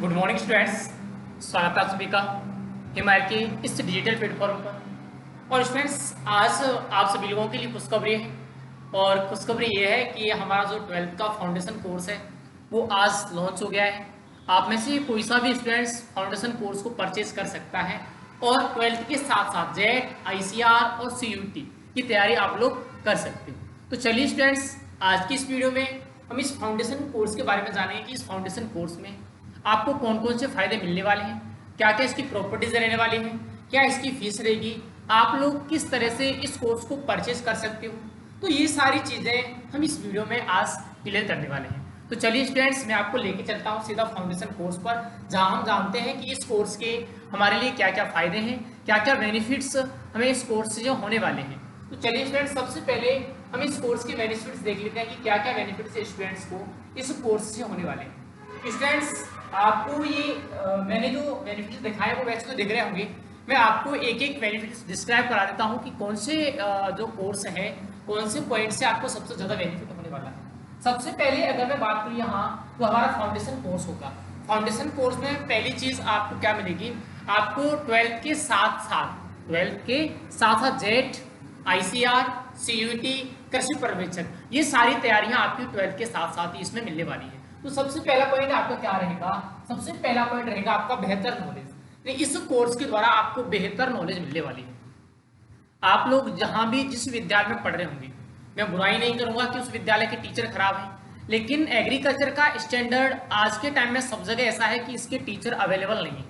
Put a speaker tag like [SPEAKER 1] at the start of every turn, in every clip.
[SPEAKER 1] Good morning students, स्वागत है आप सभी का हिमालय के इस डिजिटल प्लेटफॉर्म पर। और स्टूडेंट्स, आज आप सभी लोगों के लिए खुशखबरी है। और खुशखबरी ये है कि हमारा जो 12th का फाउंडेशन कोर्स है वो आज लॉन्च हो गया है। आप में से कोई सा भी स्टूडेंट्स फाउंडेशन कोर्स को परचेज कर सकता है और 12th के साथ साथ जेट, ICR और CUT की तैयारी आप लोग कर सकते हैं। तो चलिए स्टूडेंट्स, आज की इस वीडियो में हम इस फाउंडेशन कोर्स के बारे में जानेंगे कि इस फाउंडेशन कोर्स में आपको कौन कौन से फायदे मिलने वाले हैं, क्या क्या इसकी प्रॉपर्टीज रहने वाली हैं, क्या इसकी फीस रहेगी, आप लोग किस तरह से इस कोर्स को परचेज कर सकते हो। तो ये सारी चीज़ें हम इस वीडियो में आज क्लियर करने वाले हैं। तो चलिए स्टूडेंट्स, मैं आपको लेके चलता हूँ सीधा फाउंडेशन कोर्स पर, जहाँ हम जानते हैं कि इस कोर्स के हमारे लिए क्या क्या फायदे हैं, क्या क्या बेनिफिट्स हमें इस कोर्स से जो होने वाले हैं। तो चलिए स्टूडेंट्स, सबसे पहले हम इस कोर्स के बेनिफिट्स देख लेते हैं कि क्या क्या बेनिफिट्स स्टूडेंट्स को इस कोर्स से होने वाले हैं। स्टूडेंट्स, आपको ये मैंने जो बेनिफिट्स दिखाए वो वैसे तो दिख रहे होंगे। मैं आपको एक एक बेनिफिट्स डिस्क्राइब करा देता हूँ कि कौन से जो कोर्स है, कौन से पॉइंट से आपको सबसे ज़्यादा बेनिफिट होने वाला है। सबसे पहले अगर मैं बात करूँ यहाँ, तो हमारा फाउंडेशन कोर्स होगा। फाउंडेशन कोर्स में पहली चीज़ आपको क्या मिलेगी, आपको 12th के साथ साथ जेट, ICR, CUT, कृषि पर्यवेक्षक, ये सारी तैयारियां आपकी 12th के साथ साथ ही इसमें मिलने वाली है। तो सबसे पहला पॉइंट आपका क्या रहेगा, सबसे पहला पॉइंट रहेगा आपका बेहतर नॉलेज। इस कोर्स के द्वारा आपको बेहतर नॉलेज मिलने वाली है। आप लोग जहां भी जिस विद्यालय में पढ़ रहे होंगे, मैं बुराई नहीं करूंगा कि उस विद्यालय के टीचर खराब हैं, लेकिन एग्रीकल्चर का स्टैंडर्ड आज के टाइम में सब जगह ऐसा है कि इसके टीचर अवेलेबल नहीं है।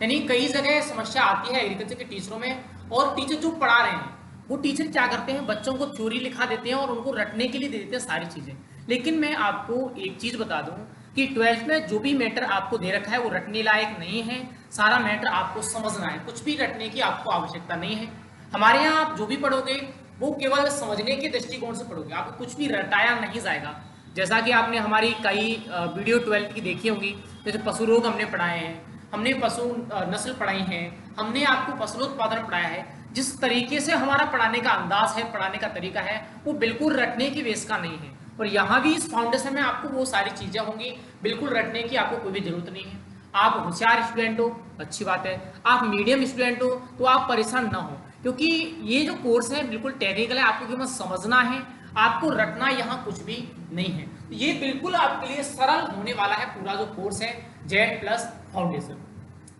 [SPEAKER 1] यानी कई जगह समस्या आती है एग्रीकल्चर के टीचरों में, और टीचर जो पढ़ा रहे हैं वो टीचर क्या करते हैं, बच्चों को थ्योरी लिखा देते हैं और उनको रटने के लिए दे देते हैं सारी चीजें। लेकिन मैं आपको एक चीज बता दूं कि 12th में जो भी मैटर आपको दे रखा है वो रटने लायक नहीं है। सारा मैटर आपको समझना है, कुछ भी रटने की आपको आवश्यकता नहीं है। हमारे यहाँ आप जो भी पढ़ोगे वो केवल समझने के दृष्टिकोण से पढ़ोगे, आपको कुछ भी रटाया नहीं जाएगा। जैसा कि आपने हमारी कई वीडियो 12th की देखी होंगी, जैसे पशु रोग हमने पढ़ाए हैं, हमने पशु नस्ल पढ़ाई है, हमने आपको फसलोत्पादन पढ़ाया है। जिस तरीके से हमारा पढ़ाने का अंदाज है, पढ़ाने का तरीका है, वो बिल्कुल रटने की बेस का नहीं है। और यहाँ भी इस फाउंडेशन में आपको वो सारी चीजें होंगी, बिल्कुल रटने की आपको कोई भी जरूरत नहीं है। आप होशियार स्टूडेंट हो, अच्छी बात है। आप मीडियम स्टूडेंट हो तो आप परेशान ना हो, क्योंकि ये जो कोर्स है बिल्कुल टेक्निकल है, आपको केवल समझना है, आपको रटना यहाँ कुछ भी नहीं है। तो ये बिल्कुल आपके लिए सरल होने वाला है पूरा जो कोर्स है जेड प्लस फाउंडेशन।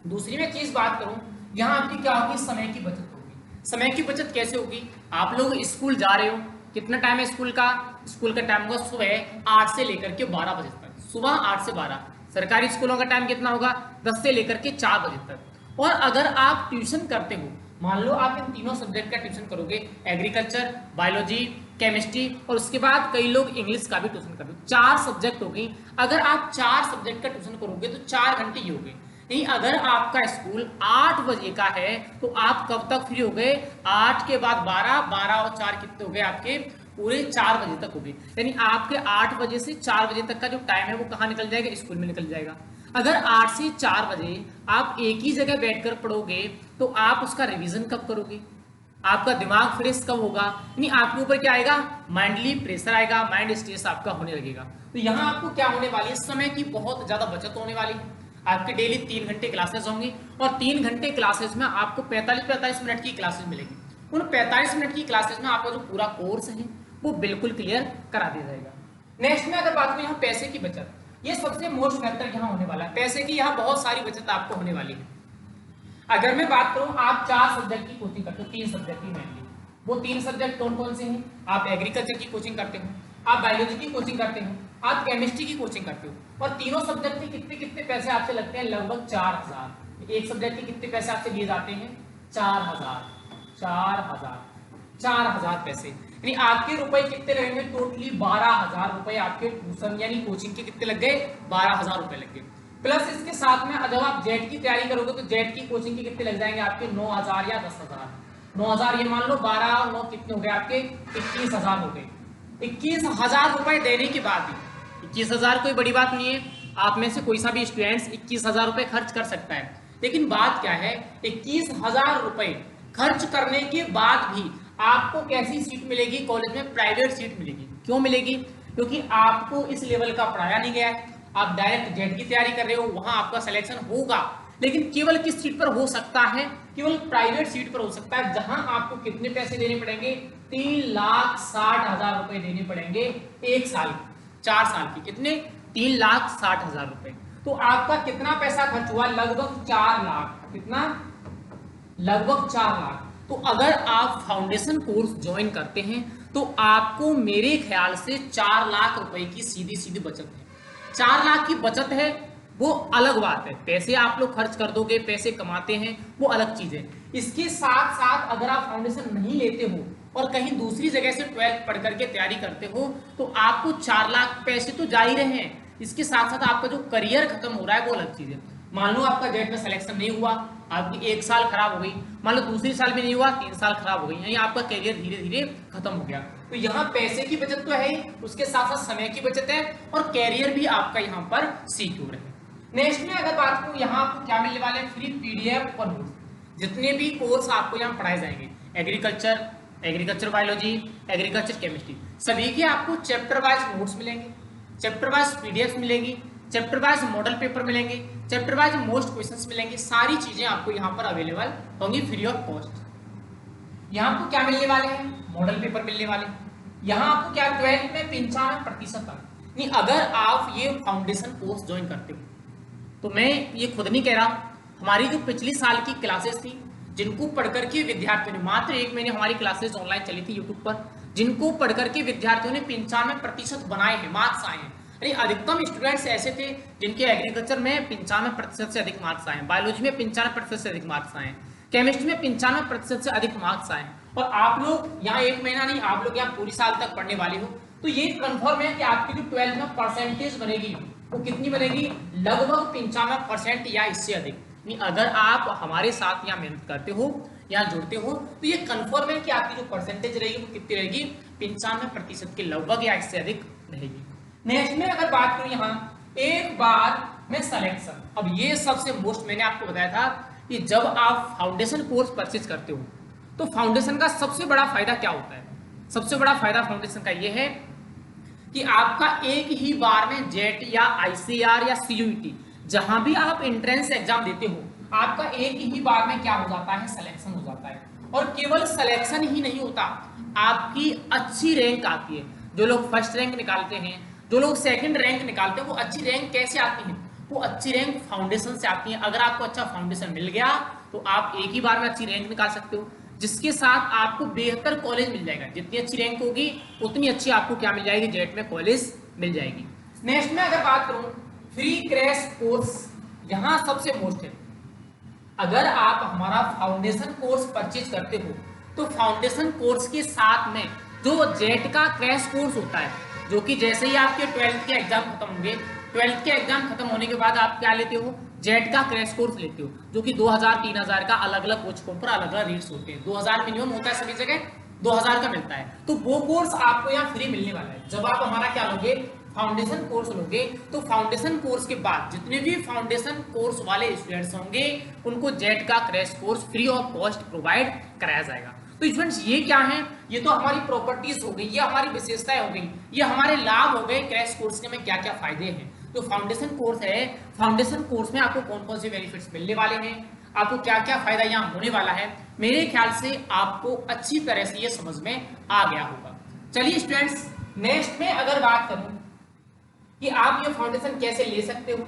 [SPEAKER 1] दूसरी मैं चीज बात करूं, यहाँ आपकी क्या होगी, समय की बचत होगी। समय की बचत कैसे होगी, आप लोग स्कूल जा रहे हो, कितना टाइम है स्कूल का टाइम होगा सुबह 8 से लेकर के 12 बजे तक। सुबह 8 से 12। सरकारी स्कूलों का टाइम कितना होगा, 10 से लेकर के 4 बजे तक। और अगर आप ट्यूशन करते हो, मान लो आप इन तीनों सब्जेक्ट का ट्यूशन करोगे, एग्रीकल्चर, बायोलॉजी, केमिस्ट्री, और उसके बाद कई लोग इंग्लिश का भी ट्यूशन करते हो, 4 सब्जेक्ट हो गई। अगर आप 4 सब्जेक्ट का ट्यूशन करोगे तो 4 घंटे ही हो गए। नहीं, अगर आपका स्कूल 8 बजे का है तो आप कब तक फ्री हो गए, 8 के बाद 12, 12 और 4 कितने हो गए आपके, पूरे 4 बजे तक हो गए। यानी आपके 8 बजे से 4 बजे तक का जो टाइम है वो कहाँ निकल जाएगा, स्कूल में निकल जाएगा। अगर 8 से 4 बजे आप एक ही जगह बैठकर पढ़ोगे तो आप उसका रिवीजन कब करोगे, आपका दिमाग फ्रेश कब होगा, यानी आपके ऊपर क्या आएगा, माइंडली प्रेशर आएगा, माइंड स्ट्रेस आपका होने लगेगा। तो यहाँ आपको क्या होने वाली है, समय की बहुत ज्यादा बचत होने वाली है। आपके डेली 3 घंटे क्लासेस होंगी और 3 घंटे क्लासेस में आपको 45 मिनट की क्लासेस मिलेगी। उन 45 मिनट की क्लासेस में आपका जो पूरा कोर्स है वो बिल्कुल क्लियर करा दिया जाएगा। नेक्स्ट में अगर बात करें यहाँ पैसे की बचत, ये सबसे मोस्ट फैक्टर यहाँ होने वाला है। पैसे की यहाँ बहुत सारी बचत आपको होने वाली है। अगर मैं बात करूँ, आप 4 सब्जेक्ट की कोचिंग करते हो, 3 सब्जेक्ट की मेनली, वो 3 सब्जेक्ट कौन कौन से हैं, आप एग्रीकल्चर की कोचिंग करते हो, आप बायोलॉजी की कोचिंग करते हो, आप केमिस्ट्री की कोचिंग करते हो, और तीनों सब्जेक्ट के कितने कितने पैसे आपसे लगते हैं, लगभग 4000। एक सब्जेक्ट के कितने पैसे आपसे लिए जाते हैं, 4000 पैसे। यानी आपके रुपए कितने लगेंगे, टोटली 12000 रुपए आपके ट्यूशन यानी कोचिंग के कितने लग गए, 12000 रुपए लग गए। प्लस इसके साथ में जब आप जेट की तैयारी करोगे तो जेट की कोचिंग के कितने लग जाएंगे आपके, 9000 या 10000। 9000 ये मान लो, 12 और 9 कितने हो गए आपके, 21000 हो गए। 21000 रुपए देने के बाद ही, 21000 कोई बड़ी बात नहीं है, आप में से कोई सा भी स्टूडेंट्स 21000 रुपए खर्च कर सकता है। लेकिन बात क्या है, 21000 रुपए खर्च करने के बाद भी आपको कैसी सीट मिलेगी कॉलेज में, प्राइवेट सीट मिलेगी। क्यों मिलेगी, क्योंकि आपको इस लेवल का पढ़ाया नहीं गया है, आप डायरेक्ट जेट की तैयारी कर रहे हो, वहां आपका सिलेक्शन होगा, लेकिन केवल किस सीट पर हो सकता है, केवल प्राइवेट सीट पर हो सकता है, जहां आपको कितने पैसे देने पड़ेंगे, 3,60,000 रुपए देने पड़ेंगे एक साल, 4 साल की, कितने, 3,60,000 रुपए। तो आपका कितना पैसा खर्च हुआ, लगभग 4 लाख, कितना, लगभग 4 लाख। तो अगर आप फाउंडेशन कोर्स ज्वाइन करते हैं तो आपको मेरे ख्याल से 4 लाख रुपए की सीधी सीधी बचत है। 4 लाख की बचत है, वो अलग बात है, पैसे आप लोग खर्च कर दोगे, पैसे कमाते हैं, वो अलग चीज है। इसके साथ साथ अगर आप फाउंडेशन नहीं लेते हो और कहीं दूसरी जगह से 12th पढ़ करके तैयारी करते हो तो आपको 4 लाख पैसे तो जा ही रहे हैं, इसके साथ साथ आपका जो करियर खत्म हो रहा है वो अलग चीज है। मान लो आपका जेट में सिलेक्शन नहीं हुआ, आपकी 1 साल खराब हो गई, मान लो दूसरी साल में नहीं हुआ, 3 साल खराब हो गई, यानी आपका करियर धीरे धीरे खत्म हो गया। तो यहाँ पैसे की बचत तो है ही, उसके साथ साथ समय की बचत है और कैरियर भी आपका यहाँ पर सिक्योर है। नेक्स्ट में अगर बात करूं, यहाँ आपको क्या मिलने वाले हैं, फ्री पीडीएफ और नोट्स। जितने भी कोर्स आपको यहाँ पढ़ाए जाएंगे, एग्रीकल्चर बायोलॉजी, एग्रीकल्चर केमिस्ट्री, सभी के आपको चैप्टर वाइज नोट्स मिलेंगे, चैप्टर वाइज पीडीएफ मिलेगी, चैप्टर वाइज मॉडल पेपर मिलेंगे, चैप्टर वाइज मोस्ट क्वेश्चंस मिलेंगे, सारी चीजें आपको यहाँ पर अवेलेबल होंगी फ्री ऑफ कॉस्ट। यहाँ आपको क्या मिलने वाले हैं, मॉडल पेपर मिलने वाले, यहाँ आपको क्या 12th में 95% तक। नहीं, अगर आप ये फाउंडेशन कोर्स ज्वाइन करते हो तो मैं ये खुद नहीं कह रहा, हमारी जो पिछली साल की क्लासेस थी, जिनको पढ़कर के विद्यार्थियों ने, मात्र 1 महीने हमारी क्लासेस ऑनलाइन चली थी यूट्यूब पर, जिनको पढ़कर के विद्यार्थियों ने 95% बनाए हैं, मार्क्स आए हैं। अरे अधिकतम स्टूडेंट्स ऐसे थे जिनके एग्रीकल्चर में 95% से अधिक मार्क्स आए, बायोलॉजी में 95% से अधिक मार्क्स आए, केमिस्ट्री में 95% से अधिक मार्क्स आए। और आप लोग यहाँ 1 महीना नहीं, आप लोग यहाँ पूरी साल तक पढ़ने वाले हो, तो ये कंफर्म है कि आपकी जो 12th में परसेंटेज बनेगी वो कितनी बनेगी, लगभग 95% या इससे अधिक। नहीं, अगर आप हमारे साथ यहाँ मेहनत करते हो, यहाँ जुड़ते हो, तो ये कंफर्म है कि आपकी जो परसेंटेज रहेगी वो कितनी रहेगी, 95% के लगभग या इससे अधिक रहेगी। नेक्स्ट में अगर बात करूं, यहाँ एक बार में सिलेक्शन, अब ये सबसे मोस्ट मैंने आपको बताया था कि जब आप फाउंडेशन कोर्स परचेज करते हो तो फाउंडेशन का सबसे बड़ा फायदा क्या होता है, सबसे बड़ा फायदा फाउंडेशन का ये है कि आपका एक ही बार में जेट या आईसीआर या सीयूईटी, जहां भी आप एंट्रेंस एग्जाम देते हो, आपका एक ही बार में क्या हो जाता है, सिलेक्शन हो जाता है। और केवल सिलेक्शन ही नहीं होता, आपकी अच्छी रैंक आती है। जो लोग फर्स्ट रैंक निकालते हैं, जो लोग सेकंड रैंक निकालते हैं, वो अच्छी रैंक कैसे आती है, वो अच्छी रैंक फाउंडेशन से आती है। अगर आपको अच्छा फाउंडेशन मिल गया तो आप एक ही बार में अच्छी रैंक निकाल सकते हो, जिसके साथ आपको बेहतर कॉलेज मिल जाएगा। जितनी अच्छी रैंक होगी उतनी अच्छी आपको क्या मिल जाएगी, जेट में कॉलेज मिल जाएगी। नेक्स्ट में अगर बात करूं, फ्री क्रैश कोर्स, यहां सबसे मोस्ट है। अगर आप हमारा फाउंडेशन कोर्स परचेज करते हो तो फाउंडेशन कोर्स के साथ में जो जेट का क्रैश कोर्स होता है, जो कि जैसे ही आपके 12th के एग्जाम खत्म होंगे, 12th के एग्जाम खत्म होने के बाद आप क्या लेते हो, जेट का क्रैश कोर्स लेते हो, जो कि 2000-3000 का अलग अलग कोच पर अलग अलग रेट्स होते हैं। 2000 मिनिमम होता है सभी जगह, 2000 का मिलता है। तो वो कोर्स आपको यहाँ फ्री मिलने वाला है। जब आप हमारा क्या लोगे, फाउंडेशन कोर्स लोगे, तो फाउंडेशन कोर्स के बाद जितने भी फाउंडेशन कोर्स वाले स्टूडेंट्स होंगे उनको जेट का crash course free of cost provide कराया जाएगा। तो स्टूडेंट्स ये क्या है, ये तो हमारी प्रॉपर्टीज हो गई, ये हमारी विशेषताएं हो गई, ये हमारे लाभ हो गए। क्रैश कोर्स के में क्या क्या फायदे हैं। तो फाउंडेशन कोर्स है, फाउंडेशन कोर्स में आपको कौन कौन से बेनिफिट्स मिलने वाले हैं, आपको क्या क्या फायदा यहाँ होने वाला है, मेरे ख्याल से आपको अच्छी तरह से ये समझ में आ गया होगा। चलिए स्टूडेंट्स, नेक्स्ट में अगर बात करूं कि आप ये फाउंडेशन कैसे ले सकते हो,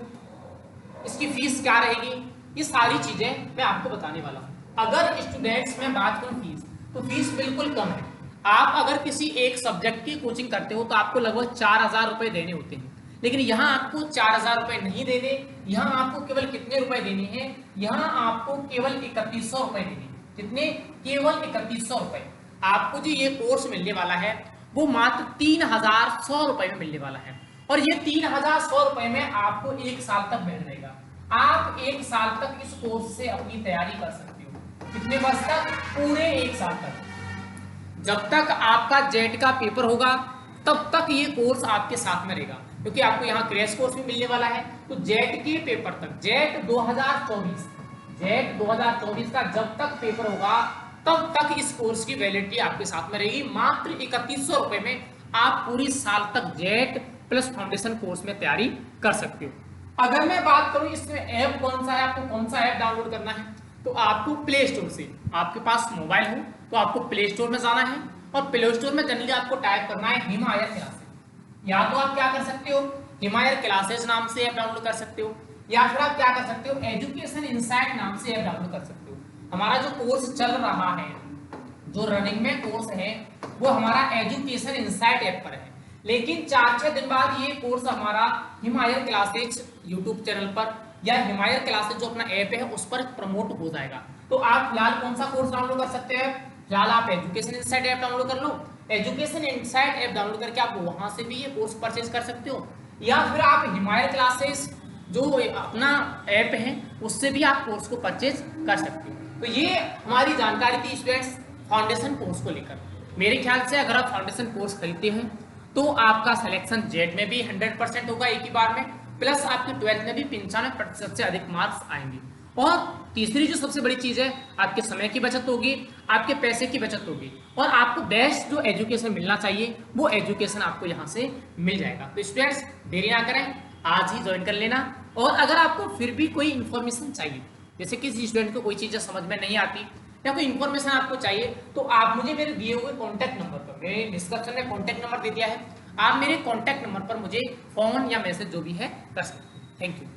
[SPEAKER 1] इसकी फीस क्या रहेगी, ये सारी चीजें मैं आपको बताने वाला हूं। अगर स्टूडेंट्स में बात करूं फीस, तो फीस बिल्कुल कम है। आप अगर किसी एक सब्जेक्ट की कोचिंग करते हो तो आपको लगभग 4000 रुपए देने होते हैं, लेकिन यहाँ आपको 4000 रुपए नहीं देने, यहाँ आपको केवल कितने रुपए देने हैं, यहाँ आपको केवल 3100 रुपए देने। कितने, केवल 3100 रुपए। आपको जो ये कोर्स मिलने वाला है वो मात्र 3100 रुपए में मिलने वाला है। और ये 3100 रुपए में आपको 1 साल तक मिल रहेगा। आप 1 साल तक इस कोर्स से अपनी तैयारी कर सकते हो। कितने वर्ष तक, पूरे 1 साल तक। जब तक आपका जेट का पेपर होगा तब तक ये कोर्स आपके साथ में रहेगा, क्योंकि आपको यहाँ क्रैश कोर्स भी मिलने वाला है। तो जेट के पेपर तक, जेट 2024 का जब तक पेपर होगा तब तक इस कोर्स की वैलिडिटी आपके साथ में रहेगी। मात्र 3100 रुपए में आप पूरी साल तक जेट प्लस फाउंडेशन कोर्स में तैयारी कर सकते हो। अगर मैं बात करूं इसमें ऐप कौन सा है, आपको कौन सा ऐप डाउनलोड करना है, तो आपको प्ले स्टोर से, आपके पास मोबाइल हो तो आपको प्ले स्टोर में जाना है और प्ले स्टोर में जनरली आपको टाइप करना है हिमायर क्लासेस। या तो आप क्या कर सकते हो, हिमायर क्लासेस नाम से ऐप डाउनलोड कर सकते हो, या फिर आप क्या कर सकते हो, एजुकेशन इनसाइट नाम से ऐप डाउनलोड कर सकते हो। हमारा जो कोर्स चल रहा है, जो रनिंग में कोर्स है, वो हमारा एजुकेशन इनसाइट ऐप पर है, लेकिन 4-6 दिन बाद ये कोर्स हमारा हिमायर क्लासेज यूट्यूब चैनल पर या हिमायर क्लासेज जो अपना ऐप है उस पर प्रमोट हो जाएगा। तो आप फिलहाल कौन सा कोर्स डाउनलोड कर सकते हैं, फिलहाल आप एजुकेशन इनसाइट ऐप डाउनलोड कर लो। एजुकेशन इनसाइट ऐप डाउनलोड करके आप वहां से भी ये कोर्स परचेज कर सकते हो, या फिर आप हिमायर क्लासेस जो अपना ऐप है उससे भी आप कोर्स को परचेज कर सकते हो। तो ये हमारी जानकारी थी स्टूडेंट्स फाउंडेशन कोर्स को लेकर। मेरे ख्याल से अगर आप फाउंडेशन कोर्स खरीदते हैं तो आपका सिलेक्शन जेड में भी 100% होगा एक ही बार में, प्लस आपके 12th में भी 95% से अधिक मार्क्स आएंगे। और तीसरी जो सबसे बड़ी चीज है, आपके समय की बचत होगी, आपके पैसे की बचत होगी, और आपको बेस्ट जो एजुकेशन मिलना चाहिए वो एजुकेशन आपको यहाँ से मिल जाएगा। तो स्टूडेंट्स देरी ना करें, आज ही ज्वाइन कर लेना। और अगर आपको फिर भी कोई इन्फॉर्मेशन चाहिए, जैसे किसी स्टूडेंट को कोई चीज़ समझ में नहीं आती या कोई इन्फॉर्मेशन आपको चाहिए, तो आप मुझे मेरे दिए हुए कॉन्टैक्ट नंबर पर, मेरे डिस्क्रिप्शन में कॉन्टैक्ट नंबर दे दिया है, आप मेरे कॉन्टैक्ट नंबर पर मुझे फोन या मैसेज जो भी है कर सकते हैं। Thank you.